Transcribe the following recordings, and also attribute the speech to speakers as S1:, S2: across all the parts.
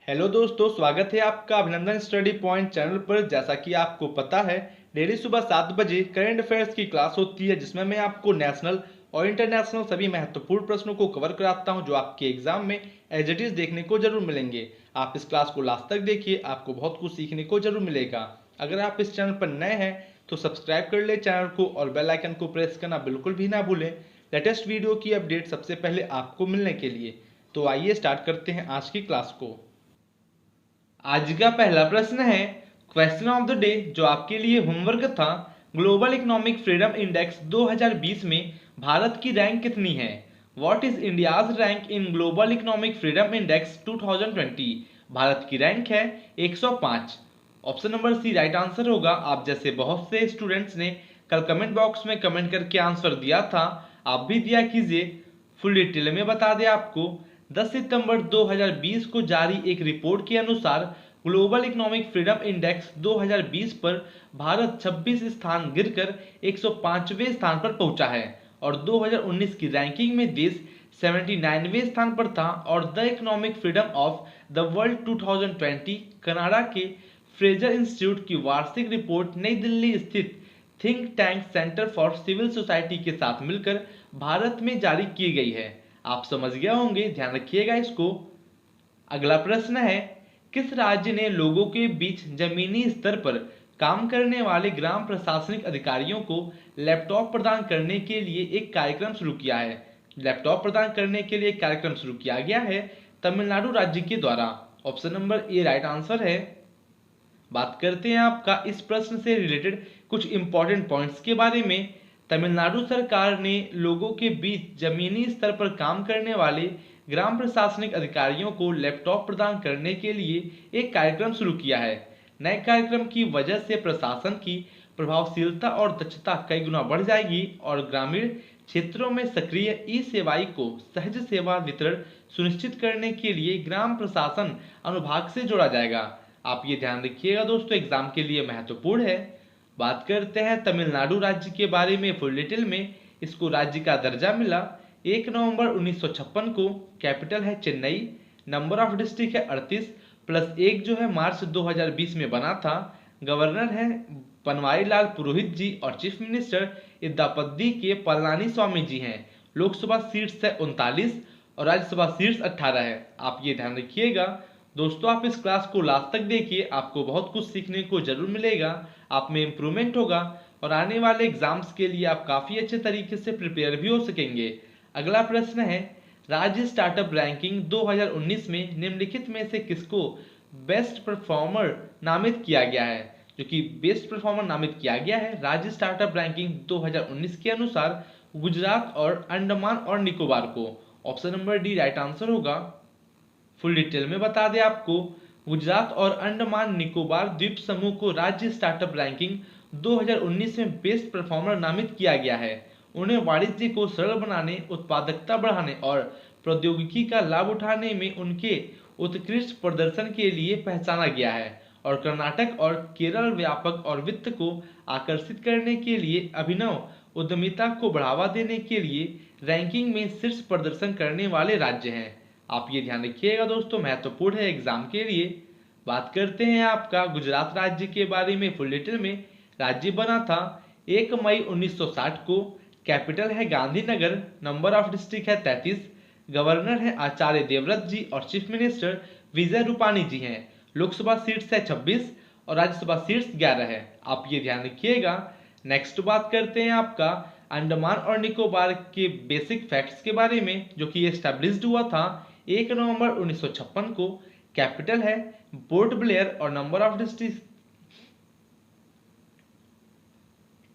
S1: Hello दोस्तों, स्वागत है आपका अभिनंदन स्टडी पॉइंट चैनल पर। जैसा कि आपको पता है, डेली सुबह 7 बजे करंट अफेयर्स की क्लास होती है, जिसमें मैं आपको नेशनल और इंटरनेशनल सभी महत्वपूर्ण प्रश्नों को कवर कराता हूं, जो आपके एग्जाम में एज इट इज देखने को जरूर मिलेंगे। आप इस क्लास को लास्ट तक देखिए, आपको बहुत कुछ सीखने को जरूर मिलेगा। अगर आप इस चैनल पर नए हैं तो सब्सक्राइब कर ले चैनल को और बेल आइकन को प्रेस करना बिल्कुल भी ना भूलें, लेटेस्ट वीडियो की अपडेट सबसे पहले आपको मिलने के लिए। तो आइए स्टार्ट करते हैं आज की क्लास को। आज का पहला प्रश्न है क्वेश्चन ऑफ द डे, जो आपके लिए होमवर्क था। ग्लोबल इकोनॉमिक फ्रीडम इंडेक्स 2020 में भारत की रैंक कितनी है? What is India's rank in global economic freedom index 2020? भारत की रैंक है 105। Option number C right answer होगा। आप जैसे बहुत से स्टूडेंट्स ने कल कमेंट बॉक्स में कमेंट करके आंसर दिया था, आप भी दिया कीजिए। फुल डिटेल में बता दें आपको, 10 सितंबर 2020 को जारी एक रिपोर्ट के अनुसार ग्लोबल इकोनॉमिक फ्रीडम इंडेक्स 2020 पर भारत 26 स्थान गिरकर 105वें स्थान पर पहुंचा है और 2019 की रैंकिंग में देश 79वें स्थान पर था। और the economic freedom of the world 2020 Canada के फ्रेजर इंस्टीट्यूट की वार्षिक रिपोर्ट नई दिल्ली स्थित think tank centre for civil society के साथ मिलकर भारत में जारी की गई है। आप समझ गए होंगे, ध्यान रखिएगा इसको। अगला प्रश्न है, किस राज्य ने लोगों के बीच जमीनी स्तर पर काम करने वाले ग्राम प्रशासनिक अधिकारियों को लैपटॉप प्रदान करने के लिए एक कार्यक्रम शुरू किया है? लैपटॉप प्रदान करने के लिए एक कार्यक्रम शुरू किया गया है तमिलनाडु राज्य के द्वारा। Option number A right answer है। बात करते हैं आपका इस प्रश्न से रिलेटेड कुछ इंपॉर्टेंट पॉइंट्स के बारे में। तमिलनाडु सरकार ने लोगों के बीच जमीनी स्तर पर काम करने वाले ग्राम प्रशासनिक अधिकारियों को लैपटॉप प्रदान करने के लिए एक कार्यक्रम शुरू किया है। नए कार्यक्रम की वजह से प्रशासन की प्रभावशीलता और दक्षता कई गुना बढ़ जाएगी और ग्रामीण क्षेत्रों में सक्रिय ई सेवाई को सहज सेवा वितरण सुनिश्चित करने के लिए ग्राम प्रशासन अनुभाग से जोड़ा जाएगा। आप ये ध्यान रखिएगा दोस्तों, एग्जाम के लिए महत्वपूर्ण है। बात करते हैं तमिलनाडु राज्य के बारे में फुल डिटेल में। इसको राज्य का दर्जा मिला 1 नवंबर 1956 को। कैपिटल है चेन्नई। नंबर ऑफ डिस्ट्रिक्ट है 38 प्लस 1 जो है मार्च 2020 में बना था। गवर्नर है बनवारीलाल पुरोहित जी और चीफ मिनिस्टर इद्दापद्दी के पलानी स्वामी जी हैं। लोकसभा सीट्स है 39 और राज्यसभा सीट्स 18 है। आप ये ध्यान रखिएगा दोस्तों। आप इस क्लास को लास्ट तक देखिए, आपको बहुत कुछ सीखने को जरूर मिलेगा, आप में इंप्रूवमेंट होगा और आने वाले एग्जाम्स के लिए आप काफी अच्छे तरीके से प्रिपेयर भी हो सकेंगे। अगला प्रश्न है, राज्य स्टार्टअप रैंकिंग 2019 में निम्नलिखित में से किसको बेस्ट परफॉर्मर नामित किया गया है? जो कि बेस्ट परफॉर्मर नामित किया गया है राज्य स्टार्टअप रैंकिंग 2019 के अनुसार गुजरात और अंडमान और निकोबार को। Option number D right answer होगा। फुल डिटेल में बता दें आपको, गुजरात और अंडमान निकोबार द्वीप समूह को राज्य स्टार्टअप रैंकिंग 2019 में बेस्ट परफॉर्मर नामित किया गया है। उन्हें वाणिज्य को सरल बनाने, उत्पादकता बढ़ाने और प्रौद्योगिकी का लाभ उठाने में उनके उत्कृष्ट प्रदर्शन के लिए पहचाना गया है और कर्नाटक और केरल व्यापक और वित्त को आकर्षित करने के लिए अभिनव उद्यमिता को बढ़ावा देने के लिए रैंकिंग में शीर्ष प्रदर्शन करने वाले राज्य हैं। आप ये ध्यान रखिएगा दोस्तों, महत्वपूर्ण है एग्जाम के लिए। बात करते हैं आपका गुजरात राज्य के बारे में फुल डिटेल में। राज्य बना था 1 मई 1960 को। कैपिटल है गांधीनगर। नंबर ऑफ डिस्ट्रिक्ट है 33। गवर्नर है आचार्य देवव्रत जी और चीफ मिनिस्टर विजय रूपाणी जी हैं। लोकसभा सीट्स है 26 और राज्यसभा सीट्स 11 है। आप ये ध्यान रखिएगा। नेक्स्ट बात करते हैं आपका अंडमान और निकोबार के बेसिक फैक्ट्स के बारे में, जो कि एस्टैब्लिश्ड हुआ था 1 नवंबर 1956 को। कैपिटल है पोर्ट ब्लेयर और नंबर ऑफ डिस्ट्रिक्ट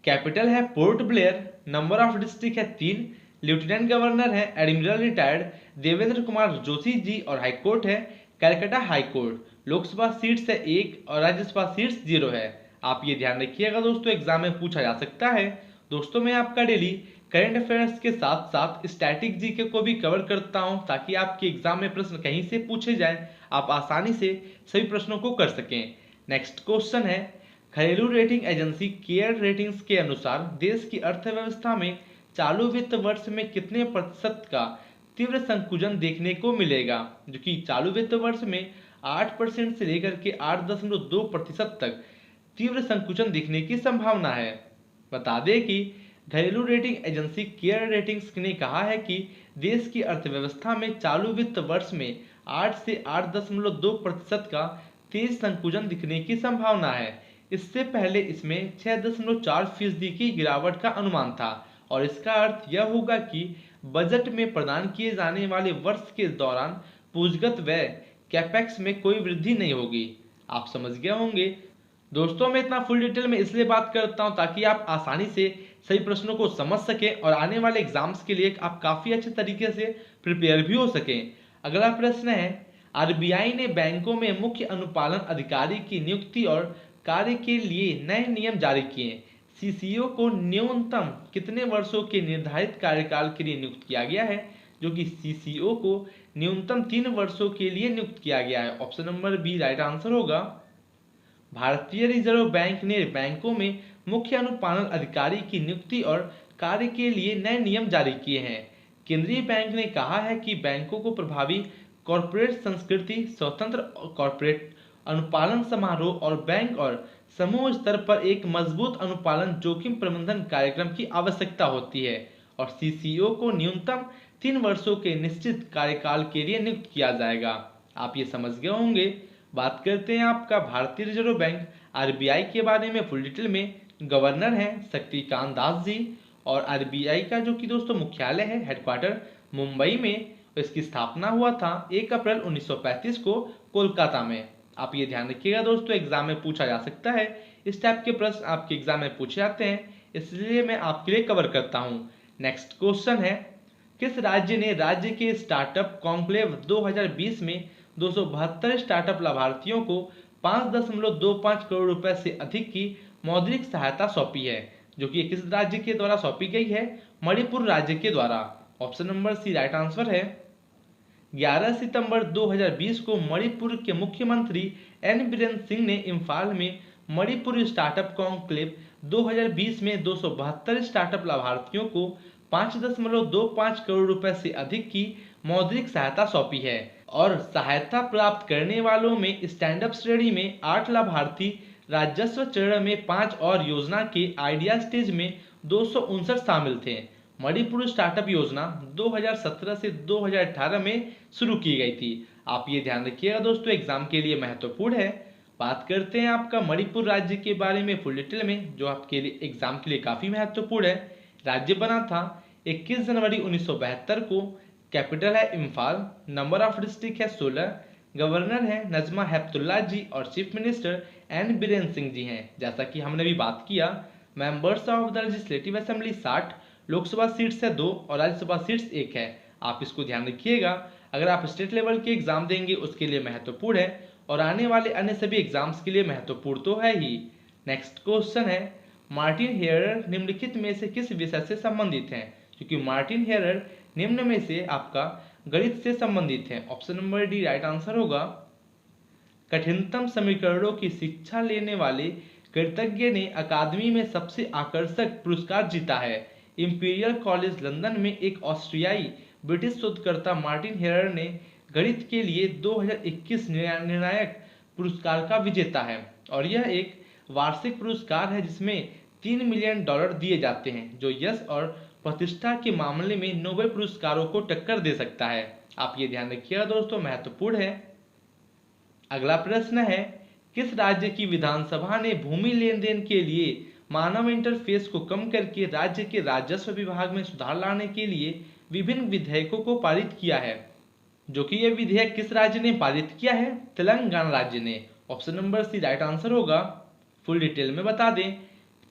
S1: कैपिटल है port Blair. Number of district है 3। लेफ्टिनेंट गवर्नर है एडमिरल रिटायर्ड देवेंद्र कुमार जोशी जी और हाईकोर्ट है कलकत्ता हाईकोर्ट। लोकसभा सीट्स है 1 और राज्यसभा सीट्स 0 है। आप ये ध्यान रखिएगा दोस्तों, एग्जाम में पूछा जा सकता है। दोस्तों मैं आपका डेली करंट अफेयर्स के साथ साथ स्टैटिक जीके को भी कवर करता हूं, ताकि आपके एग्जाम में प्रश्न कहीं से पूछे जाए आप आसानी से सभी प्रश्नों को कर सकें। नेक्स्ट क्वेश्चन है, घरेलू रेटिंग एजेंसी केयर रेटिंग्स के अनुसार देश की अर्थव्यवस्था में चालू वित्त वर्ष में कितने प्रतिशत का तीव्र संकुचन देखने को मिलेगा? जो कि चालू वित्त वर्ष में 8% से लेकर के 8.2% तक तीव्र संकुचन दिखने की संभावना है। बता दें कि घरेलू रेटिंग एजेंसी केयर रेटिंग्स ने कहा है कि देश की अर्थव्यवस्था में चालू वित्त वर्ष में 8 से 8.2% का तेज संकुचन दिखने की संभावना है। इससे पहले इसमें 6.4% की गिरावट का अनुमान था और इसका अर्थ यह होगा कि बजट में प्रदान किए जाने वाले वर्ष के दौरान पूंजीगत व्यय कैपेक्स में कोई वृद्धि नहीं होगी। आप समझ गए होंगे। दोस्तों मैं इतना फुल डिटेल में इसलिए बात करता हूं ताकि आप आसानी से सही प्रश्नों को समझ सकें और आने वाले एग्जाम्स के लिए आप काफी अच्छे तरीके से प्रिपेयर भी हो सकें। अगला प्रश्न है, आरबीआई ने बैंकों में मुख्य अनुपालन अधिकारी की नियुक्ति और कार्य के लिए नए नियम जारी किए। सीसीओ को न्यूनतम कितने वर्षों के निर्धारित कार्यकाल के लिए नियुक्त किया गया है? जो कि सीसीओ को न्यूनतम 3 वर्षों के लिए नियुक्त किया गया है। Option number B right answer होगा। भारतीय रिजर्व बैंक ने बैंकों में मुख्य अनुपालन अधिकारी की नियुक्ति और कार्य के लिए नए नियम जारी किए हैं। केंद्रीय बैंक ने कहा है कि बैंकों को प्रभावी कॉरपोरेट संस्कृति, स्वतंत्र कॉरपोरेट अनुपालन समारोह और बैंक और समूह स्तर पर एक मजबूत अनुपालन जोखिम प्रबंधन कार्यक्रम की आवश्यकता होती है और सीसीओ को न्यूनतम 3 वर्षों के निश्चित कार्यकाल के लिए नियुक्त किया जाएगा। आप ये समझ गए होंगे। बात करते हैं आपका भारतीय रिजर्व बैंक आरबीआई के बारे में फुल डिटेल में। गवर्नर हैं शक्तिकांत दास जी और आरबीआई का जो कि दोस्तों मुख्यालय है, हेडक्वार्टर मुंबई में, इसकी स्थापना हुआ था 1 अप्रैल 1935 को कोलकाता में। आप ये ध्यान रखिएगा दोस्तों, एग्जाम में पूछा जा सकता है। इस टाइप के प्रश्न आपके एग्जाम में पूछे जाते हैं, इसलिए मैं आपके लिए कवर करता हूँ। नेक्स्ट क्वेश्चन है, किस राज्य ने राज्य के स्टार्टअप कॉन्क्लेव 2020 में 272 स्टार्टअप लाभार्थियों को 5.25 करोड़ रुपए से अधिक की मौद्रिक सहायता सौंपी है? जो कि किस राज्य के द्वारा सौंपी गई है? मणिपुर राज्य के द्वारा। Option number C right answer है। 11 सितंबर 2020 को मणिपुर के मुख्यमंत्री एन बीरेन सिंह ने इम्फाल में मणिपुर स्टार्टअप कॉन्क्लेव 2020 में 272 स्टार्टअप लाभार्थियों को 5.25 करोड़ रुपए से अधिक की मौद्रिक सहायता सौंपी है और सहायता प्राप्त करने वालों में स्टैंडअप श्रेणी में 8 लाभार्थी, राजस्व चरण में 5 और योजना के आइडिया स्टेज में 259 शामिल थे। मणिपुर स्टार्टअप योजना 2017 से 2018 में शुरू की गई थी। आप ये ध्यान रखिएगा दोस्तों, एग्जाम के लिए महत्वपूर्ण है। बात करते हैं आपका मणिपुर राज्य के बारे में फुल डिटेल में, जो आपके लिए एग्जाम के लिए काफी महत्वपूर्ण है। राज्य बना था 21 जनवरी 1972 को। कैपिटल है इम्फाल। नंबर ऑफ डिस्ट्रिक्ट है 16। गवर्नर है नजमा हेपतुल्ला जी और chief minister N Biren Singh ji हैं। जैसा कि हमने भी बात किया, members of the legislative assembly 60, Lok Sabha seats है 2 और राज्यसभा सीट्स 1 है। आप इसको ध्यान रखिएगा, अगर आप स्टेट लेवल के एग्जाम देंगे उसके लिए महत्वपूर्ण है और आने वाले अन्य सभी एग्जाम्स के लिए महत्वपूर्ण तो है ही। नेक्स्ट क्वेश्चन है, मार्टिन हेयरर निम्नलिखित में से किस विषय से संबंधित हैं? क्योंकि मार्टिन हेयरर निम्न में से आपका गणित से संबंधित है। Option number D right answer होगा। कठिनतम समीकरणों की शिक्षा लेने वाले कृतज्ञ ने अकादमी में सबसे आकर्षक पुरस्कार जीता है। इंपीरियल कॉलेज लंदन में एक ऑस्ट्रियाई ब्रिटिश शोधकर्ता मार्टिन हेयरर ने गणित के लिए 2021 निर्णायक पुरस्कार का विजेता है और यह एक वार्षिक पुरस्कार है जिसमें $3 मिलियन दिए जाते हैं, जो यश और प्रतिष्ठा के मामले में नोबेल पुरस्कारों को टक्कर दे सकता है। आप ये ध्यान रखिएगा दोस्तों, महत्वपूर्ण है। अगला प्रश्न है, किस राज्य की विधानसभा ने भूमि लेन देन के लिए मानव इंटरफेस को कम करके राज्य के राजस्व विभाग में सुधार लाने के लिए विभिन्न विधेयकों को पारित किया है? जो कि यह विधेयक किस राज्य ने पारित किया है? तेलंगाना राज्य ने। Option number C right answer होगा। फुल डिटेल में बता दें,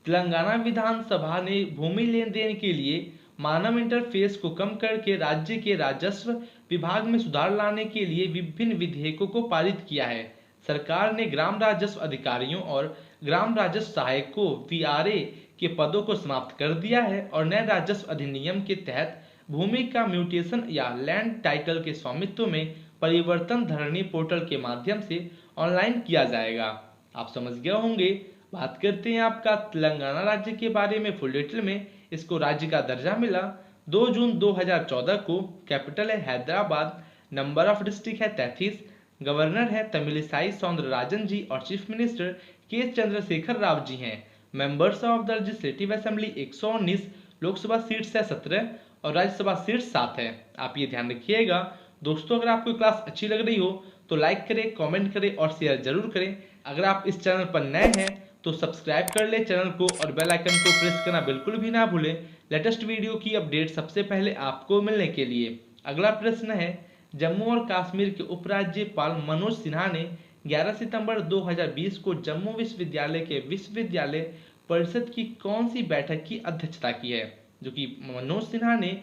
S1: तेलंगाना विधानसभा ने भूमि लेन देन के लिए मानव इंटरफेस को कम करके राज्य के राजस्व विभाग में सुधार लाने के लिए विभिन्न विधेयकों को पारित किया है। सरकार ने ग्राम राजस्व अधिकारियों और ग्राम राजस्व सहायक को वीआरए के पदों को समाप्त कर दिया है और नए राजस्व अधिनियम के तहत भूमि का म्यूटेशन या लैंड टाइटल के स्वामित्व में परिवर्तन धरणी पोर्टल के माध्यम से ऑनलाइन किया जाएगा। आप समझ गए होंगे। बात करते हैं आपका तेलंगाना राज्य के बारे में फुल डिटेल में। इसको राज्य का दर्जा मिला 2 जून 2014 को। कैपिटल है हैदराबाद। नंबर ऑफ डिस्ट्रिक्ट है 33। गवर्नर है तमिलिसाई सौंदरराजन जी और चीफ मिनिस्टर के चंद्रशेखर राव जी हैं। Members of the legislative assembly 119, Lok Sabha seats है 17 और राज्यसभा सीट्स 7 है। आप ये ध्यान रखिएगा। दोस्तों, अगर आपको क्लास अच्छी लग रही हो तो लाइक करें, कमेंट करें और शेयर जरूर करें। अगर आप इस चैनल पर नए हैं तो सब्सक्राइब कर ले चैनल को और बेल आइकन को प्रेस करना बिल्कुल भी ना भूलें लेटेस्ट वीडियो की अपडेट सबसे पहले आपको मिलने के लिए। अगला प्रश्न है, जम्मू और कश्मीर के उपराज्यपाल मनोज सिन्हा ने 11 सितंबर 2020 को जम्मू विश्वविद्यालय के विश्वविद्यालय परिषद की कौन सी बैठक की अध्यक्षता की है? जो कि मनोज सिन्हा ने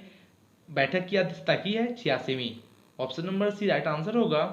S1: बैठक की अध्यक्षता की है 86वीं। Option number C right answer होगा।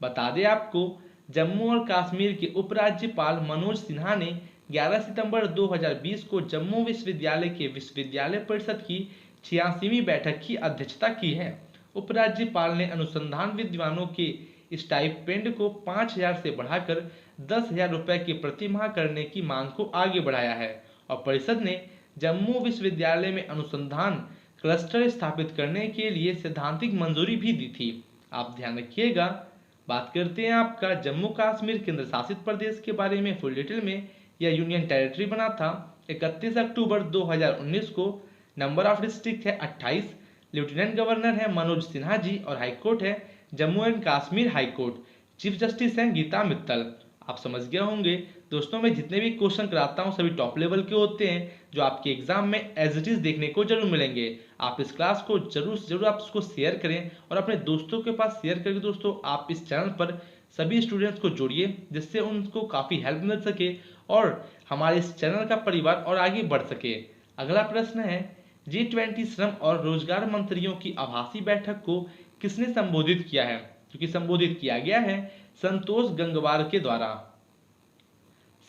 S1: बता दें आपको, जम्मू और कश्मीर के उपराज्यपाल मनोज सिन्हा ने 11 सितंबर 2020 को जम्मू विश्वविद्यालय के विश्वविद्यालय परिषद की 86वीं बैठक की अध्यक्षता की है। उपराज्यपाल ने अनुसंधान विद्वानों के स्टाइपेंड को 5,000 से बढ़ाकर 10,000 रुपये के प्रति माह करने की मांग को आगे बढ़ाया है और परिषद ने जम्मू विश्वविद्यालय में अनुसंधान क्लस्टर स्थापित करने के लिए सैद्धांतिक मंजूरी भी दी थी। आप ध्यान रखिएगा। बात करते हैं आपका जम्मू कश्मीर केंद्र शासित प्रदेश के बारे में फुल डिटेल में। यह यूनियन टेरिटरी बना था 31 अक्टूबर 2019 को। नंबर ऑफ डिस्ट्रिक्ट है 28। लेफ्टिनेंट गवर्नर है मनोज सिन्हा जी और हाईकोर्ट है Jammu and Kashmir high court. Chief justice हैं गीता मित्तल। आप समझ गए होंगे। दोस्तों, मैं जितने भी क्वेश्चन कराता हूँ सभी टॉप लेवल के होते हैं जो आपके एग्जाम में एज इट इज देखने को जरूर मिलेंगे। आप इस क्लास को जरूर से जरूर आप इसको शेयर करें और अपने दोस्तों के पास शेयर करके दोस्तों आप इस चैनल पर सभी स्टूडेंट्स को जोड़िए जिससे उनको काफ़ी हेल्प मिल सके और हमारे इस चैनल का परिवार और आगे बढ़ सके। अगला प्रश्न है, G20 श्रम और रोजगार मंत्रियों की आभासी बैठक को किसने संबोधित किया है? क्योंकि संबोधित किया गया है संतोष गंगवार के द्वारा।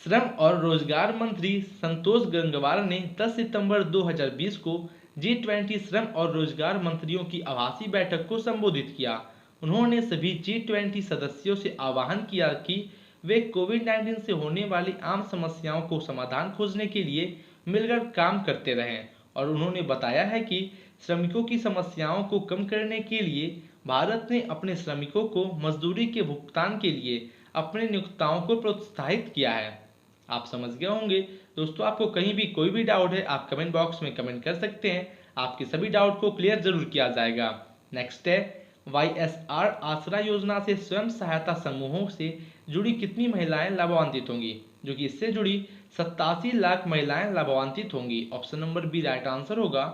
S1: श्रम और रोजगार मंत्री संतोष गंगवार ने 10 सितंबर 2020 को G20 श्रम और रोजगार मंत्रियों की आभासी बैठक को संबोधित किया। उन्होंने सभी G20 सदस्यों से आह्वान किया कि वे कोविड-19 से होने वाली आम समस्याओं को समाधान खोजने के लिए मिलकर काम करते रहें और उन्होंने बताया है कि श्रमिकों की समस्याओं को कम करने के लिए भारत ने अपने श्रमिकों को मजदूरी के भुगतान के लिए अपने नियोक्ताओं को प्रोत्साहित किया है। आप समझ गए होंगे। दोस्तों, आपको कहीं भी कोई भी डाउट है आप कमेंट बॉक्स में कमेंट कर सकते हैं। आपके सभी डाउट को क्लियर जरूर किया जाएगा। नेक्स्ट है, YSR आसरा योजना से स्वयं सहायता समूहों से जुड़ी कितनी महिलाएं लाभान्वित होंगी? जो कि इससे जुड़ी 87 लाख महिलाएं लाभान्वित होंगी। Option number B right answer होगा।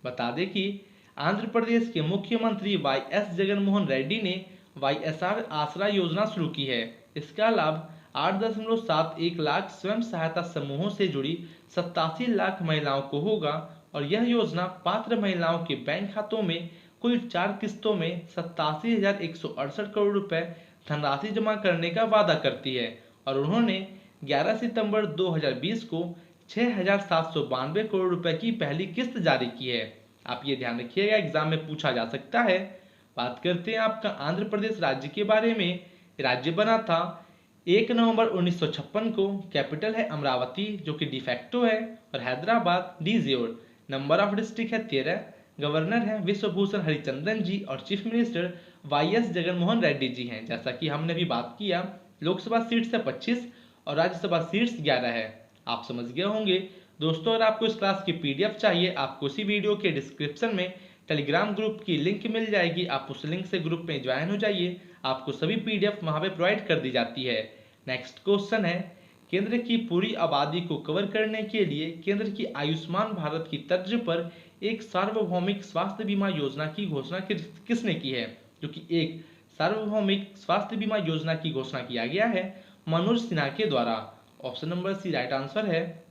S1: बता दें कि आंध्र प्रदेश के मुख्यमंत्री YS जगनमोहन रेड्डी ने YSR आसरा योजना शुरू की है। इसका लाभ 8.71 लाख स्वयं सहायता समूहों से जुड़ी 87 लाख महिलाओं को होगा और यह योजना पात्र महिलाओं के बैंक खातों में कुल 4 किस्तों में 87,168 करोड़ रुपए धनराशि जमा करने का वादा करती है और उन्होंने 11 सितंबर 2020 को 6,792 करोड़ रुपए की पहली किस्त जारी की है। आप ये ध्यान रखिएगा, एग्जाम में पूछा जा सकता है। बात करते हैं आपका आंध्र प्रदेश राज्य के बारे में। राज्य बना था 1 नवंबर 1956 को। कैपिटल है अमरावती जो कि डिफेक्टो है और हैदराबाद डी-ज़ेड। नंबर ऑफ डिस्ट्रिक्ट है 13। गवर्नर है विश्वभूषण हरिचंदन जी और chief minister YS Jaganmohan Reddy ji हैं। जैसा कि हमने भी बात किया, लोकसभा सीट्स है 25 और राज्यसभा सीट्स 11 है। आप समझ गए होंगे। दोस्तों, अगर आपको इस क्लास की PDF चाहिए आपको इसी वीडियो के डिस्क्रिप्शन में टेलीग्राम ग्रुप की लिंक मिल जाएगी। आप उस लिंक से ग्रुप में ज्वाइन हो जाइए। आपको सभी PDF वहां पे प्रोवाइड कर दी जाती है। नेक्स्ट क्वेश्चन है, केंद्र की पूरी आबादी को कवर करने के लिए केंद्र की आयुष्मान भारत की तर्ज पर एक सार्वभौमिक स्वास्थ्य बीमा योजना की घोषणा किसने की है? जो कि एक सार्वभौमिक स्वास्थ्य बीमा योजना की घोषणा किया गया है मनोज सिन्हा के द्वारा। Option number C right answer है।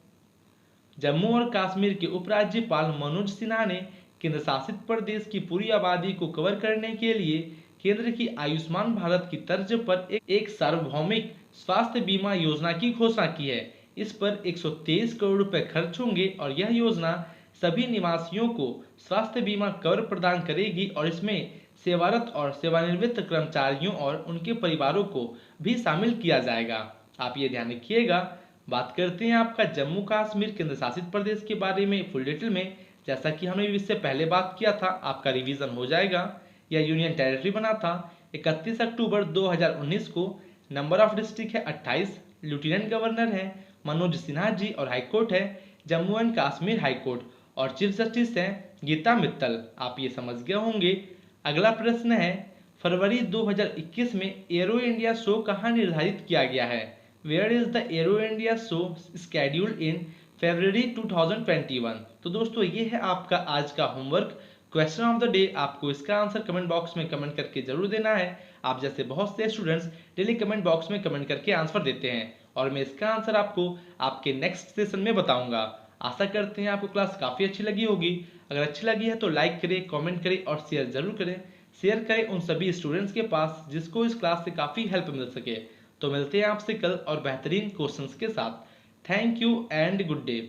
S1: जम्मू और कश्मीर के उपराज्यपाल मनोज सिन्हा ने केंद्र शासित प्रदेश की पूरी आबादी को कवर करने के लिए केंद्र की आयुष्मान भारत की तर्ज पर एक सार्वभौमिक स्वास्थ्य बीमा योजना की घोषणा की है। इस पर 123 करोड़ रुपए खर्च होंगे और यह योजना सभी निवासियों को स्वास्थ्य बीमा कवर प्रदान करेगी और इसमें सेवारत और सेवानिवृत्त कर्मचारियों और उनके परिवारों को भी शामिल किया जाएगा। आप ये ध्यान रखिएगा। बात करते हैं आपका जम्मू कश्मीर केंद्र शासित प्रदेश के बारे में फुल डिटेल में। जैसा कि हमने इससे पहले बात किया था, आपका रिवीजन हो जाएगा। यह यूनियन टेरिटरी बना था 31 अक्टूबर 2019 को। नंबर ऑफ डिस्ट्रिक्ट है 28। लेफ्टिनेंट गवर्नर है मनोज सिन्हा जी और हाईकोर्ट है जम्मू एंड कश्मीर हाईकोर्ट और चीफ जस्टिस हैं गीता मित्तल। आप ये समझ गए होंगे। अगला प्रश्न है फरवरी 2021 में एरो इंडिया शो कहाँ निर्धारित किया गया है? Where is the aero India show scheduled in February 2021? तो दोस्तों ये है आपका आज का homework question of the day. आपको इसका आंसर कमेंट बॉक्स में कमेंट करके जरूर देना है। आप जैसे बहुत से स्टूडेंट्स डेली कमेंट बॉक्स में कमेंट करके आंसर देते हैं और मैं इसका आंसर आपको आपके नेक्स्ट सेशन में बताऊंगा। आशा करते हैं आपको क्लास काफ़ी अच्छी लगी होगी। अगर अच्छी लगी है तो लाइक करें, कमेंट करें और शेयर जरूर करें। शेयर करें उन सभी स्टूडेंट्स के पास जिसको इस क्लास से काफ़ी हेल्प मिल सके। तो मिलते हैं आपसे कल और बेहतरीन क्वेश्चंस के साथ। Thank you and good day.